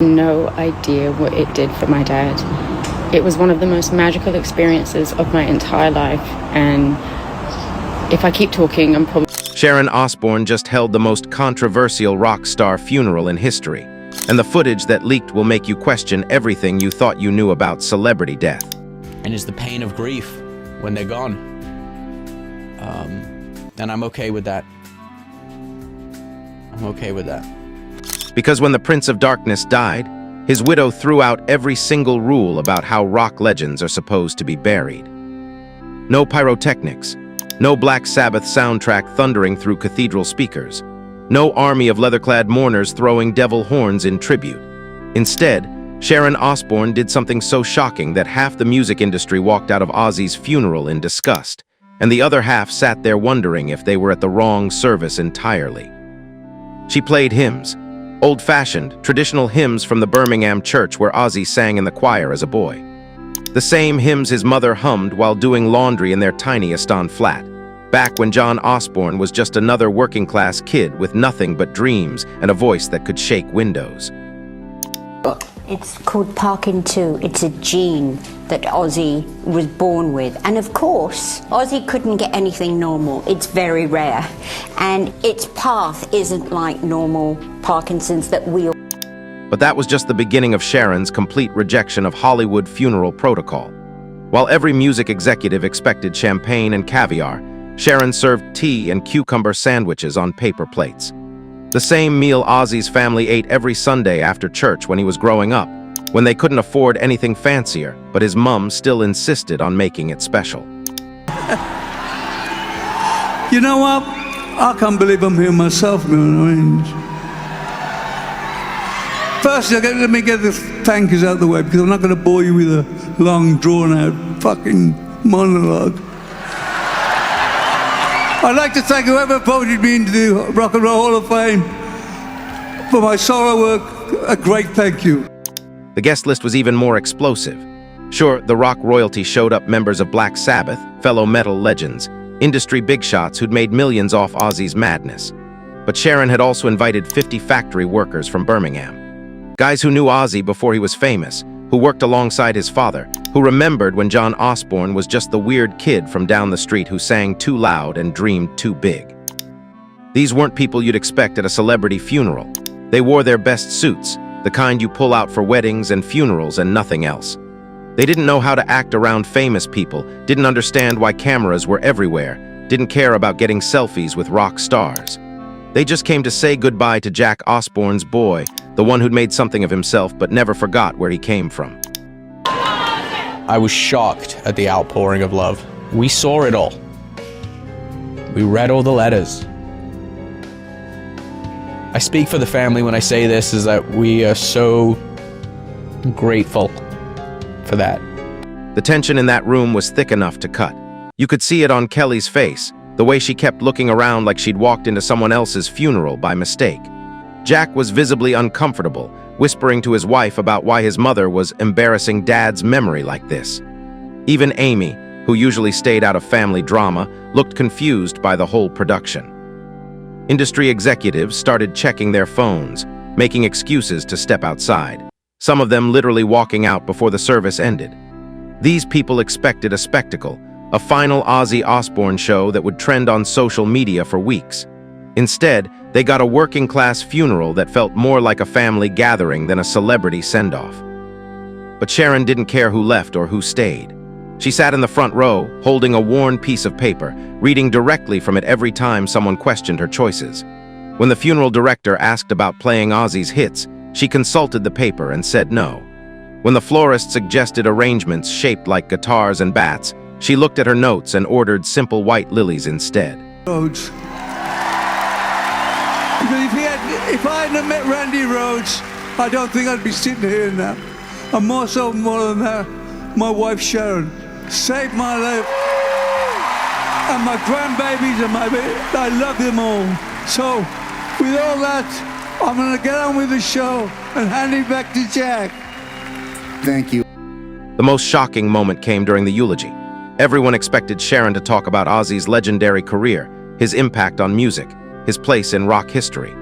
No idea what it did for my dad. It was one of the most magical experiences of my entire life, and if I keep talking, I'm probably... Sharon Osbourne just held the most controversial rock star funeral in history, and the footage that leaked will make you question everything you thought you knew about celebrity death. And it's the pain of grief when they're gone. And I'm okay with that. I'm okay with that. Because when the Prince of Darkness died, his widow threw out every single rule about how rock legends are supposed to be buried. No pyrotechnics, no Black Sabbath soundtrack thundering through cathedral speakers, no army of leather-clad mourners throwing devil horns in tribute. Instead, Sharon Osbourne did something so shocking that half the music industry walked out of Ozzy's funeral in disgust, and the other half sat there wondering if they were at the wrong service entirely. She played hymns, old-fashioned, traditional hymns from the Birmingham church where Ozzy sang in the choir as a boy. The same hymns his mother hummed while doing laundry in their tiny Aston flat, back when John Osborne was just another working-class kid with nothing but dreams and a voice that could shake windows. It's called Parkin2. It's a gene that Ozzy was born with. And of course, Ozzy couldn't get anything normal. It's very rare. And its path isn't like normal Parkinson's that we all... But that was just the beginning of Sharon's complete rejection of Hollywood funeral protocol. While every music executive expected champagne and caviar, Sharon served tea and cucumber sandwiches on paper plates. The same meal Ozzy's family ate every Sunday after church when he was growing up, when they couldn't afford anything fancier, but his mum still insisted on making it special. You know what? I can't believe I'm here myself, man. First, let me get the thank yous out of the way, because I'm not going to bore you with a long, drawn-out fucking monologue. I'd like to thank whoever voted me into the Rock and Roll Hall of Fame for my solo work. A great thank you. The guest list was even more explosive. Sure, the rock royalty showed up members of Black Sabbath, fellow metal legends, industry big shots who'd made millions off Ozzy's madness. But Sharon had also invited 50 factory workers from Birmingham. Guys who knew Ozzy before he was famous, who worked alongside his father, who remembered when John Osborne was just the weird kid from down the street who sang too loud and dreamed too big. These weren't people you'd expect at a celebrity funeral. They wore their best suits, the kind you pull out for weddings and funerals and nothing else. They didn't know how to act around famous people, didn't understand why cameras were everywhere, didn't care about getting selfies with rock stars. They just came to say goodbye to Jack Osbourne's boy, the one who'd made something of himself but never forgot where he came from. I was shocked at the outpouring of love. We saw it all. We read all the letters. I speak for the family when I say this, is that we are so grateful for that. The tension in that room was thick enough to cut. You could see it on Kelly's face, the way she kept looking around like she'd walked into someone else's funeral by mistake. Jack was visibly uncomfortable, whispering to his wife about why his mother was embarrassing Dad's memory like this. Even Amy, who usually stayed out of family drama, looked confused by the whole production. Industry executives started checking their phones, making excuses to step outside, some of them literally walking out before the service ended. These people expected a spectacle, a final Ozzy Osbourne show that would trend on social media for weeks. Instead, they got a working-class funeral that felt more like a family gathering than a celebrity send-off. But Sharon didn't care who left or who stayed. She sat in the front row, holding a worn piece of paper, reading directly from it every time someone questioned her choices. When the funeral director asked about playing Ozzy's hits, she consulted the paper and said no. When the florist suggested arrangements shaped like guitars and bats, she looked at her notes and ordered simple white lilies instead. Rhodes. Because if I hadn't met Randy Rhodes, I don't think I'd be sitting here now. And more than that, my wife Sharon saved my life. And my grandbabies and I love them all. So, with all that, I'm gonna get on with the show and hand it back to Jack. Thank you. The most shocking moment came during the eulogy. Everyone expected Sharon to talk about Ozzy's legendary career, his impact on music, his place in rock history.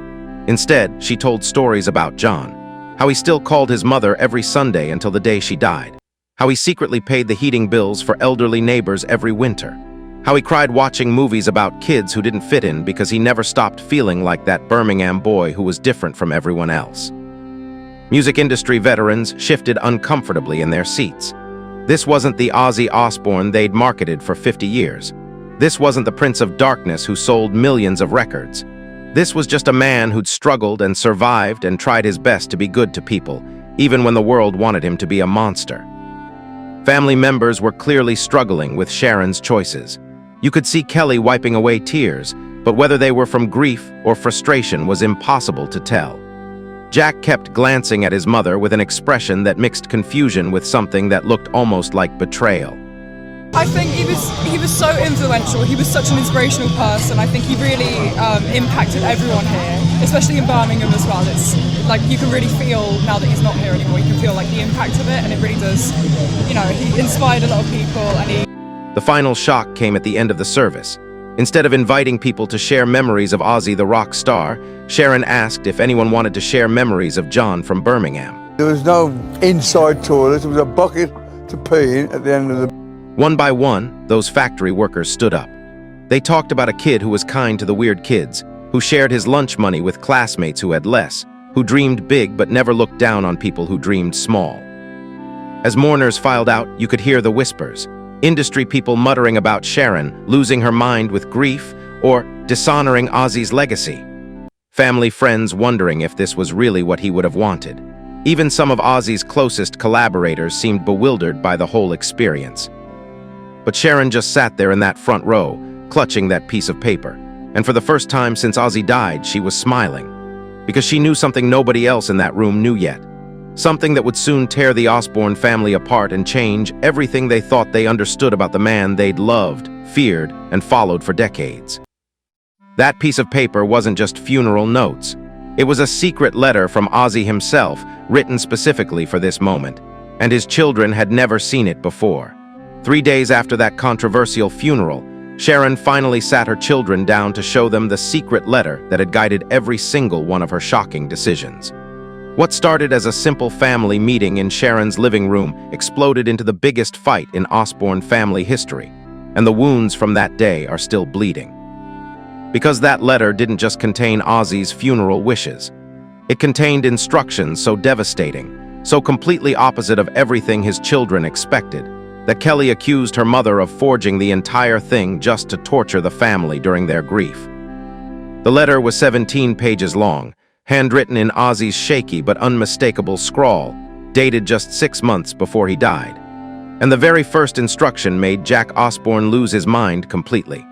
Instead, she told stories about John. How he still called his mother every Sunday until the day she died. How he secretly paid the heating bills for elderly neighbors every winter. How he cried watching movies about kids who didn't fit in because he never stopped feeling like that Birmingham boy who was different from everyone else. Music industry veterans shifted uncomfortably in their seats. This wasn't the Ozzy Osbourne they'd marketed for 50 years. This wasn't the Prince of Darkness who sold millions of records. This was just a man who'd struggled and survived and tried his best to be good to people, even when the world wanted him to be a monster. Family members were clearly struggling with Sharon's choices. You could see Kelly wiping away tears, but whether they were from grief or frustration was impossible to tell. Jack kept glancing at his mother with an expression that mixed confusion with something that looked almost like betrayal. I think he was so influential. He was such an inspirational person. I think he really impacted everyone here, especially in Birmingham as well. It's like you can really feel now that he's not here anymore. You can feel like the impact of it, and it really does. You know, he inspired a lot of people, and he. The final shock came at the end of the service. Instead of inviting people to share memories of Ozzy the rock star, Sharon asked if anyone wanted to share memories of John from Birmingham. There was no inside toilet. There was a bucket to pee in at the end of the... One by one, those factory workers stood up. They talked about a kid who was kind to the weird kids, who shared his lunch money with classmates who had less, who dreamed big but never looked down on people who dreamed small. As mourners filed out, you could hear the whispers. Industry people muttering about Sharon losing her mind with grief or dishonoring Ozzy's legacy. Family friends wondering if this was really what he would have wanted. Even some of Ozzy's closest collaborators seemed bewildered by the whole experience. But Sharon just sat there in that front row, clutching that piece of paper. And for the first time since Ozzy died, she was smiling. Because she knew something nobody else in that room knew yet. Something that would soon tear the Osbourne family apart and change everything they thought they understood about the man they'd loved, feared, and followed for decades. That piece of paper wasn't just funeral notes. It was a secret letter from Ozzy himself, written specifically for this moment. And his children had never seen it before. 3 days after that controversial funeral, Sharon finally sat her children down to show them the secret letter that had guided every single one of her shocking decisions. What started as a simple family meeting in Sharon's living room exploded into the biggest fight in Osbourne family history, and the wounds from that day are still bleeding. Because that letter didn't just contain Ozzy's funeral wishes. It contained instructions so devastating, so completely opposite of everything his children expected, that Kelly accused her mother of forging the entire thing just to torture the family during their grief. The letter was 17 pages long, handwritten in Ozzy's shaky but unmistakable scrawl, dated just 6 months before he died. And the very first instruction made Jack Osbourne lose his mind completely.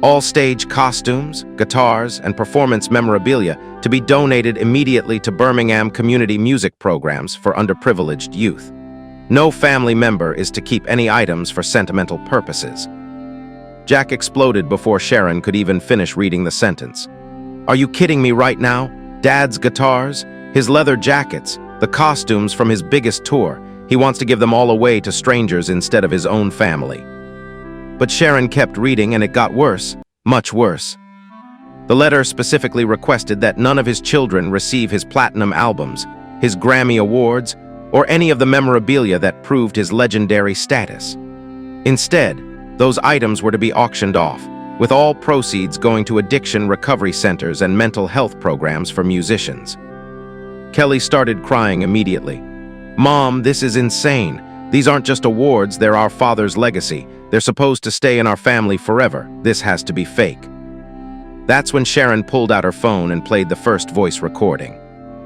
All stage costumes, guitars, and performance memorabilia to be donated immediately to Birmingham community music programs for underprivileged youth. No family member is to keep any items for sentimental purposes. Jack exploded before Sharon could even finish reading the sentence. Are you kidding me right now? Dad's guitars, his leather jackets, the costumes from his biggest tour, he wants to give them all away to strangers instead of his own family. But Sharon kept reading and it got worse, much worse. The letter specifically requested that none of his children receive his platinum albums, his Grammy awards, or any of the memorabilia that proved his legendary status. Instead, those items were to be auctioned off, with all proceeds going to addiction recovery centers and mental health programs for musicians. Kelly started crying immediately. Mom, this is insane. These aren't just awards, they're our father's legacy. They're supposed to stay in our family forever. This has to be fake. That's when Sharon pulled out her phone and played the first voice recording.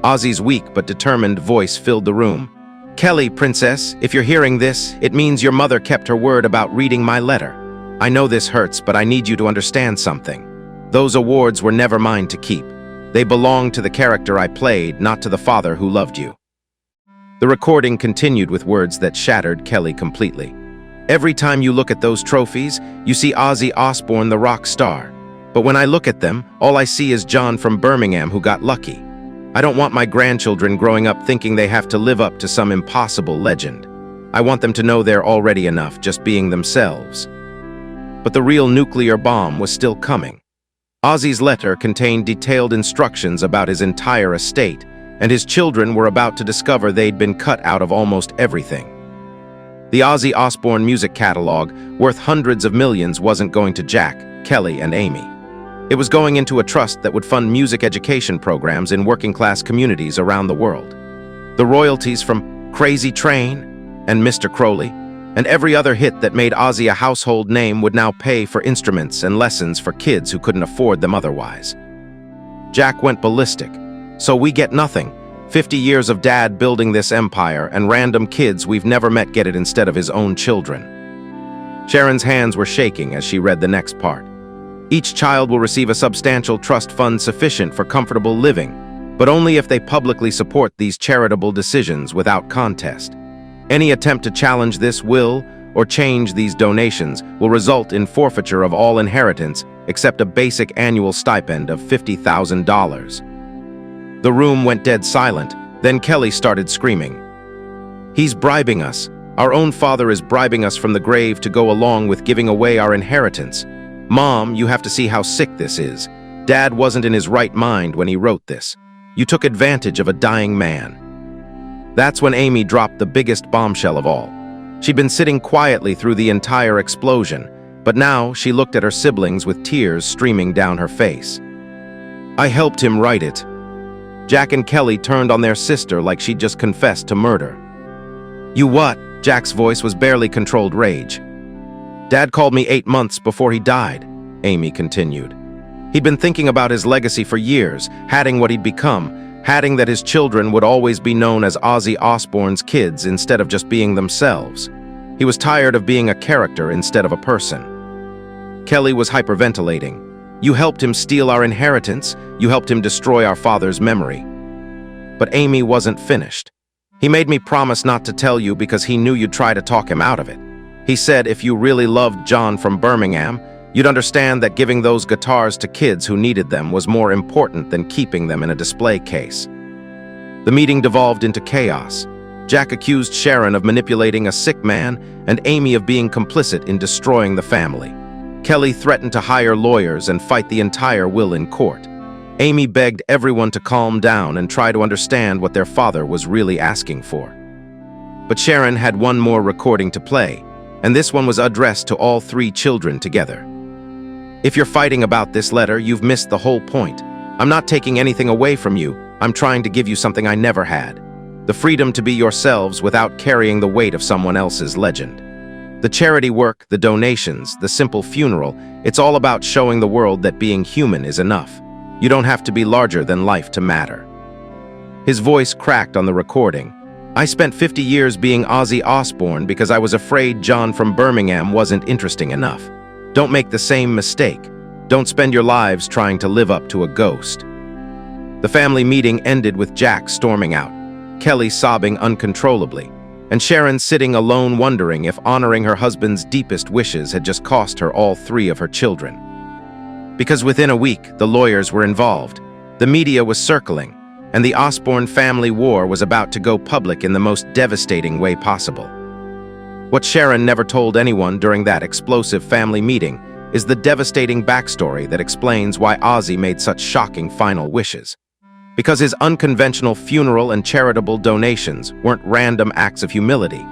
Ozzy's weak but determined voice filled the room. Kelly, princess, if you're hearing this, it means your mother kept her word about reading my letter. I know this hurts, but I need you to understand something. Those awards were never mine to keep. They belonged to the character I played, not to the father who loved you. The recording continued with words that shattered Kelly completely. Every time you look at those trophies, you see Ozzy Osbourne, the rock star. But when I look at them, all I see is John from Birmingham who got lucky. I don't want my grandchildren growing up thinking they have to live up to some impossible legend. I want them to know they're already enough just being themselves. But the real nuclear bomb was still coming. Ozzy's letter contained detailed instructions about his entire estate, and his children were about to discover they'd been cut out of almost everything. The Ozzy Osbourne music catalog, worth hundreds of millions, wasn't going to Jack, Kelly, and Amy. It was going into a trust that would fund music education programs in working-class communities around the world. The royalties from Crazy Train and Mr. Crowley and every other hit that made Ozzy a household name would now pay for instruments and lessons for kids who couldn't afford them otherwise. Jack went ballistic. So we get nothing. 50 years of Dad building this empire, and random kids we've never met get it instead of his own children. Sharon's hands were shaking as she read the next part. Each child will receive a substantial trust fund sufficient for comfortable living, but only if they publicly support these charitable decisions without contest. Any attempt to challenge this will, or change these donations, will result in forfeiture of all inheritance except a basic annual stipend of $50,000. The room went dead silent. Then Kelly started screaming. "He's bribing us. Our own father is bribing us from the grave to go along with giving away our inheritance. Mom, you have to see how sick this is. Dad wasn't in his right mind when he wrote this. You took advantage of a dying man." That's when Amy dropped the biggest bombshell of all. She'd been sitting quietly through the entire explosion, but now she looked at her siblings with tears streaming down her face. "I helped him write it." Jack and Kelly turned on their sister like she'd just confessed to murder. "You what?" Jack's voice was barely controlled rage. "Dad called me 8 months before he died," Amy continued. "He'd been thinking about his legacy for years, hatting what he'd become, hatting that his children would always be known as Ozzy Osbourne's kids instead of just being themselves. He was tired of being a character instead of a person." Kelly was hyperventilating. "You helped him steal our inheritance. You helped him destroy our father's memory." But Amy wasn't finished. "He made me promise not to tell you because he knew you'd try to talk him out of it. He said if you really loved John from Birmingham, you'd understand that giving those guitars to kids who needed them was more important than keeping them in a display case." The meeting devolved into chaos. Jack accused Sharon of manipulating a sick man and Amy of being complicit in destroying the family. Kelly threatened to hire lawyers and fight the entire will in court. Amy begged everyone to calm down and try to understand what their father was really asking for. But Sharon had one more recording to play, and this one was addressed to all 3 children together. "If you're fighting about this letter, you've missed the whole point. I'm not taking anything away from you. I'm trying to give you something I never had. The freedom to be yourselves without carrying the weight of someone else's legend. The charity work, the donations, the simple funeral, it's all about showing the world that being human is enough. You don't have to be larger than life to matter." His voice cracked on the recording. "I spent 50 years being Ozzy Osbourne because I was afraid John from Birmingham wasn't interesting enough. Don't make the same mistake. Don't spend your lives trying to live up to a ghost." The family meeting ended with Jack storming out, Kelly sobbing uncontrollably, and Sharon sitting alone wondering if honoring her husband's deepest wishes had just cost her all 3 of her children. Because within a week, the lawyers were involved, the media was circling, and the Osbourne family war was about to go public in the most devastating way possible. What Sharon never told anyone during that explosive family meeting is the devastating backstory that explains why Ozzy made such shocking final wishes. Because his unconventional funeral and charitable donations weren't random acts of humility.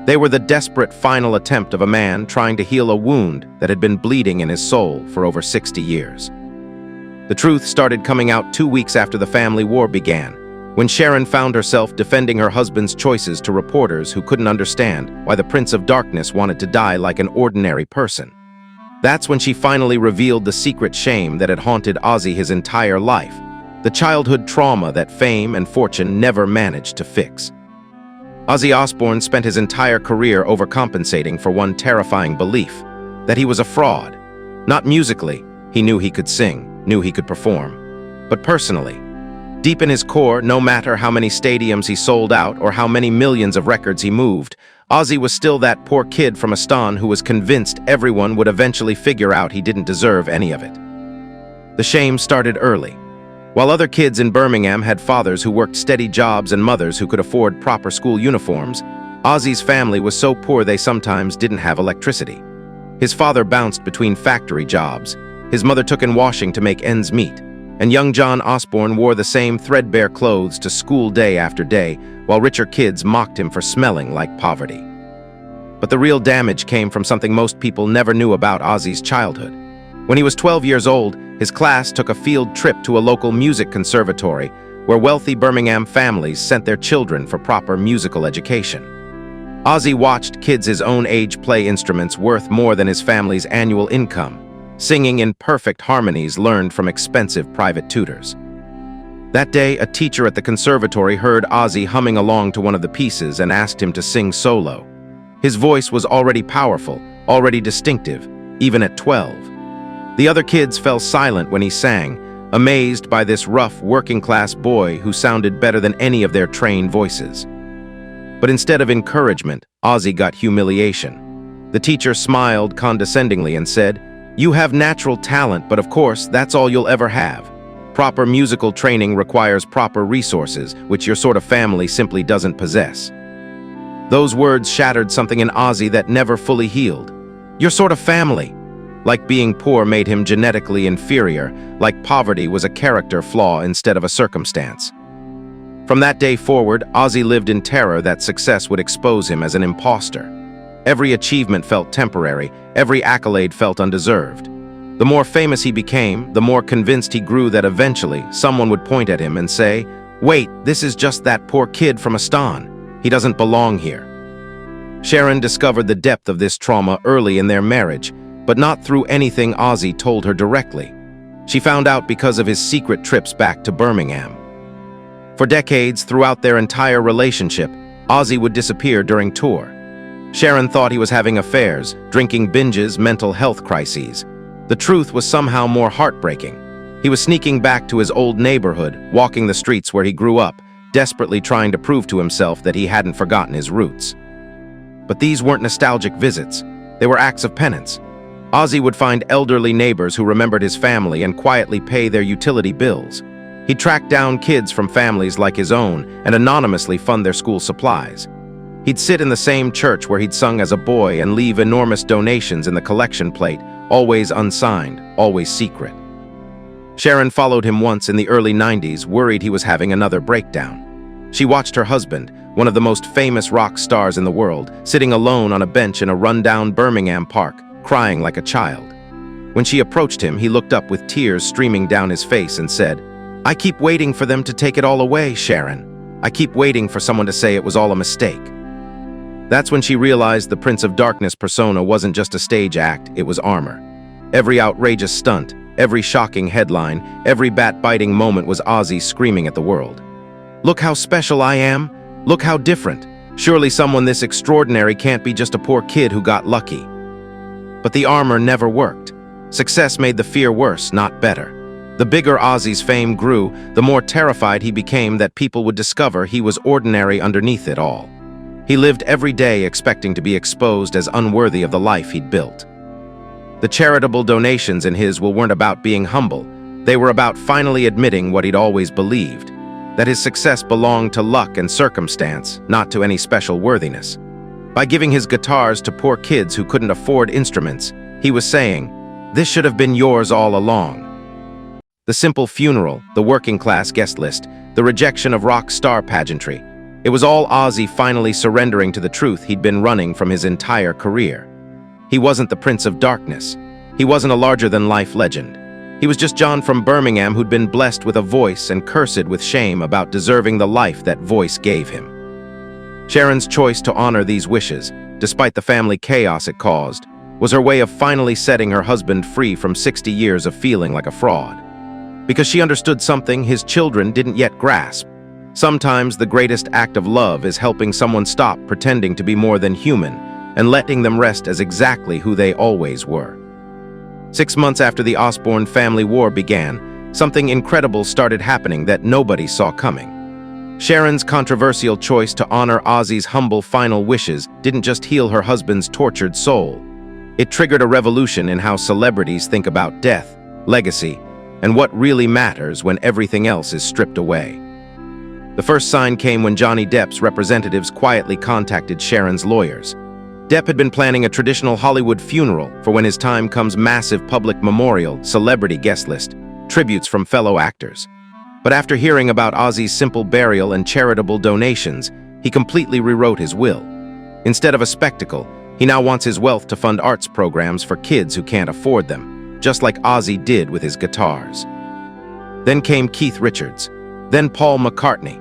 They were the desperate final attempt of a man trying to heal a wound that had been bleeding in his soul for over 60 years. The truth started coming out 2 weeks after the family war began, when Sharon found herself defending her husband's choices to reporters who couldn't understand why the Prince of Darkness wanted to die like an ordinary person. That's when she finally revealed the secret shame that had haunted Ozzy his entire life, the childhood trauma that fame and fortune never managed to fix. Ozzy Osbourne spent his entire career overcompensating for one terrifying belief, that he was a fraud. Not musically, he knew he could sing, knew he could perform, but personally. Deep in his core, no matter how many stadiums he sold out or how many millions of records he moved, Ozzy was still that poor kid from Aston who was convinced everyone would eventually figure out he didn't deserve any of it. The shame started early. While other kids in Birmingham had fathers who worked steady jobs and mothers who could afford proper school uniforms, Ozzy's family was so poor they sometimes didn't have electricity. His father bounced between factory jobs. His mother took in washing to make ends meet. and young John Osborne wore the same threadbare clothes to school day after day, while richer kids mocked him for smelling like poverty. But the real damage came from something most people never knew about Ozzy's childhood. When he was 12 years old, his class took a field trip to a local music conservatory where wealthy Birmingham families sent their children for proper musical education. Ozzy watched kids his own age play instruments worth more than his family's annual income, singing in perfect harmonies learned from expensive private tutors. That day, a teacher at the conservatory heard Ozzy humming along to one of the pieces and asked him to sing solo. His voice was already powerful, already distinctive, even at 12. The other kids fell silent when he sang, amazed by this rough, working-class boy who sounded better than any of their trained voices. But instead of encouragement, Ozzy got humiliation. The teacher smiled condescendingly and said, "You have natural talent, but of course, that's all you'll ever have. Proper musical training requires proper resources, which your sort of family simply doesn't possess." Those words shattered something in Ozzy that never fully healed. Your sort of family. Like being poor made him genetically inferior, like poverty was a character flaw instead of a circumstance. From that day forward, Ozzy lived in terror that success would expose him as an imposter. Every achievement felt temporary, every accolade felt undeserved. The more famous he became, the more convinced he grew that eventually someone would point at him and say, "Wait, this is just that poor kid from Aston. He doesn't belong here." Sharon discovered the depth of this trauma early in their marriage, but not through anything Ozzy told her directly. She found out because of his secret trips back to Birmingham. For decades, throughout their entire relationship, Ozzy would disappear during tour. Sharon thought he was having affairs, drinking binges, mental health crises. The truth was somehow more heartbreaking. He was sneaking back to his old neighborhood, walking the streets where he grew up, desperately trying to prove to himself that he hadn't forgotten his roots. But these weren't nostalgic visits. They were acts of penance. Ozzy would find elderly neighbors who remembered his family and quietly pay their utility bills. He'd track down kids from families like his own and anonymously fund their school supplies. He'd sit in the same church where he'd sung as a boy and leave enormous donations in the collection plate, always unsigned, always secret. Sharon followed him once in the early 90s, worried he was having another breakdown. She watched her husband, one of the most famous rock stars in the world, sitting alone on a bench in a rundown Birmingham park, crying like a child. When she approached him, he looked up with tears streaming down his face and said, "I keep waiting for them to take it all away, Sharon. I keep waiting for someone to say it was all a mistake." That's when she realized the Prince of Darkness persona wasn't just a stage act, it was armor. Every outrageous stunt, every shocking headline, every bat-biting moment was Ozzy screaming at the world. "Look how special I am. Look how different. Surely someone this extraordinary can't be just a poor kid who got lucky." But the armor never worked. Success made the fear worse, not better. The bigger Ozzy's fame grew, the more terrified he became that people would discover he was ordinary underneath it all. He lived every day expecting to be exposed as unworthy of the life he'd built. The charitable donations in his will weren't about being humble. They were about finally admitting what he'd always believed, that his success belonged to luck and circumstance, not to any special worthiness. By giving his guitars to poor kids who couldn't afford instruments, he was saying, "This should have been yours all along." The simple funeral, the working-class guest list, the rejection of rock star pageantry, it was all Ozzy finally surrendering to the truth he'd been running from his entire career. He wasn't the Prince of Darkness. He wasn't a larger-than-life legend. He was just John from Birmingham who'd been blessed with a voice and cursed with shame about deserving the life that voice gave him. Sharon's choice to honor these wishes, despite the family chaos it caused, was her way of finally setting her husband free from 60 years of feeling like a fraud. Because she understood something his children didn't yet grasp. Sometimes the greatest act of love is helping someone stop pretending to be more than human and letting them rest as exactly who they always were. 6 months after the Osbourne family war began, something incredible started happening that nobody saw coming. Sharon's controversial choice to honor Ozzy's humble final wishes didn't just heal her husband's tortured soul. It triggered a revolution in how celebrities think about death, legacy, and what really matters when everything else is stripped away. The first sign came when Johnny Depp's representatives quietly contacted Sharon's lawyers. Depp had been planning a traditional Hollywood funeral for when his time comes massive public memorial, celebrity guest list. tributes from fellow actors. But after hearing about Ozzy's simple burial and charitable donations, he completely rewrote his will. Instead of a spectacle, he now wants his wealth to fund arts programs for kids who can't afford them, just like Ozzy did with his guitars. Then came Keith Richards, then Paul McCartney,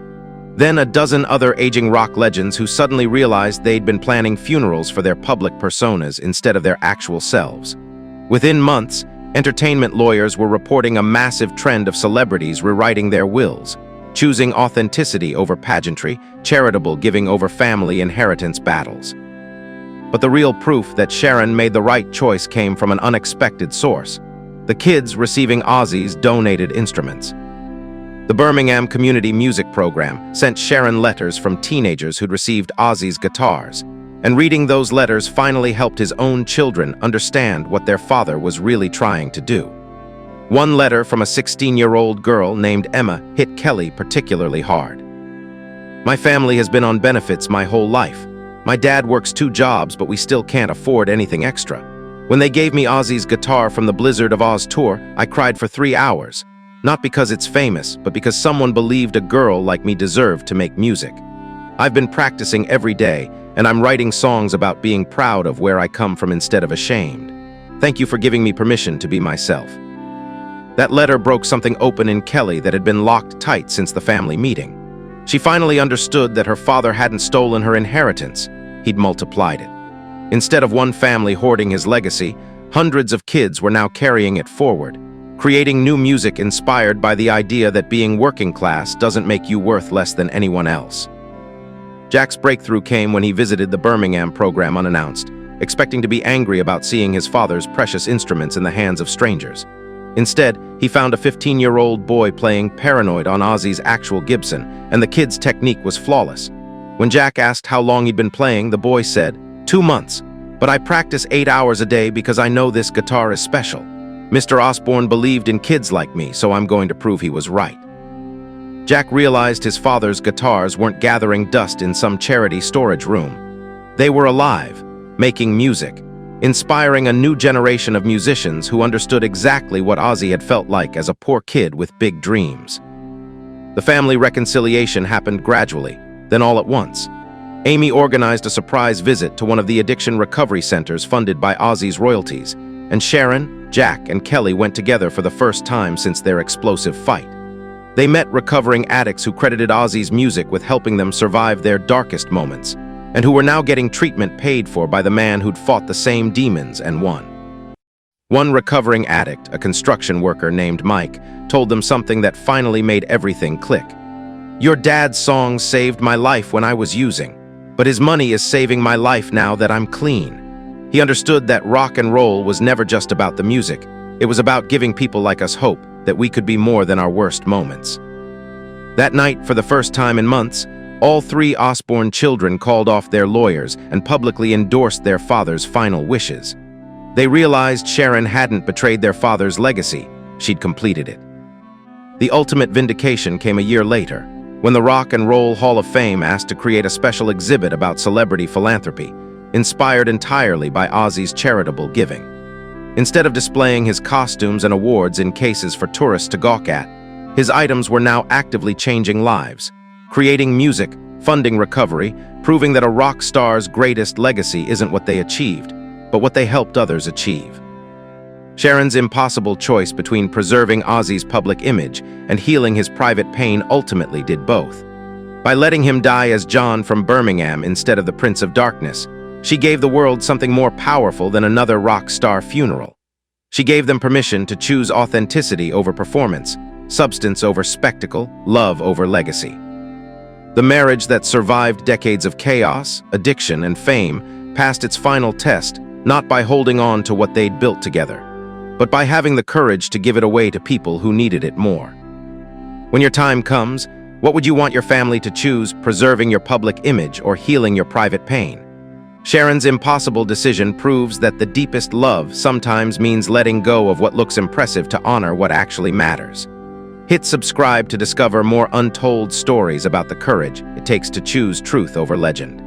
then a dozen other aging rock legends who suddenly realized they'd been planning funerals for their public personas instead of their actual selves. Within months, entertainment lawyers were reporting a massive trend of celebrities rewriting their wills, choosing authenticity over pageantry, charitable giving over family inheritance battles. But the real proof that Sharon made the right choice came from an unexpected source: the kids receiving Ozzy's donated instruments. The Birmingham Community Music Program sent Sharon letters from teenagers who'd received Ozzy's guitars, and reading those letters finally helped his own children understand what their father was really trying to do. One letter from a 16-year-old girl named Emma hit Kelly particularly hard. "My family has been on benefits my whole life. My dad works 2 jobs, but we still can't afford anything extra. When they gave me Ozzy's guitar from the Blizzard of Oz tour, I cried for 3 hours. Not because it's famous, but because someone believed a girl like me deserved to make music. I've been practicing every day, and I'm writing songs about being proud of where I come from instead of ashamed. Thank you for giving me permission to be myself." That letter broke something open in Kelly that had been locked tight since the family meeting. She finally understood that her father hadn't stolen her inheritance, he'd multiplied it. Instead of one family hoarding his legacy, hundreds of kids were now carrying it forward, creating new music inspired by the idea that being working class doesn't make you worth less than anyone else. Jack's breakthrough came when he visited the Birmingham program unannounced, expecting to be angry about seeing his father's precious instruments in the hands of strangers. Instead, he found a 15-year-old boy playing Paranoid on Ozzy's actual Gibson, and the kid's technique was flawless. When Jack asked how long he'd been playing, the boy said, 2 months, but I practice 8 hours a day because I know this guitar is special. Mr. Osbourne believed in kids like me, so I'm going to prove he was right. Jack realized his father's guitars weren't gathering dust in some charity storage room. They were alive, making music, inspiring a new generation of musicians who understood exactly what Ozzy had felt like as a poor kid with big dreams. The family reconciliation happened gradually, then all at once. Amy organized a surprise visit to one of the addiction recovery centers funded by Ozzy's royalties, and Sharon, Jack, and Kelly went together for the first time since their explosive fight. They met recovering addicts who credited Ozzy's music with helping them survive their darkest moments, and who were now getting treatment paid for by the man who'd fought the same demons and won. One recovering addict, a construction worker named Mike, told them something that finally made everything click. "Your dad's songs saved my life when I was using, but his money is saving my life now that I'm clean." He understood that rock and roll was never just about the music. It was about giving people like us hope that we could be more than our worst moments. That night, for the first time in months, all 3 Osbourne children called off their lawyers and publicly endorsed their father's final wishes. They realized Sharon hadn't betrayed their father's legacy. She'd completed it. The ultimate vindication came a year later, when the Rock and Roll Hall of Fame asked to create a special exhibit about celebrity philanthropy, inspired entirely by Ozzy's charitable giving. Instead of displaying his costumes and awards in cases for tourists to gawk at, his items were now actively changing lives, creating music, funding recovery, proving that a rock star's greatest legacy isn't what they achieved, but what they helped others achieve. Sharon's impossible choice between preserving Ozzy's public image and healing his private pain ultimately did both. By letting him die as John from Birmingham instead of the Prince of Darkness, she gave the world something more powerful than another rock star funeral. She gave them permission to choose authenticity over performance, substance over spectacle, love over legacy. The marriage that survived decades of chaos, addiction, and fame passed its final test, not by holding on to what they'd built together, but by having the courage to give it away to people who needed it more. When your time comes, what would you want your family to choose, preserving your public image or healing your private pain? Sharon's impossible decision proves that the deepest love sometimes means letting go of what looks impressive to honor what actually matters. Hit subscribe to discover more untold stories about the courage it takes to choose truth over legend.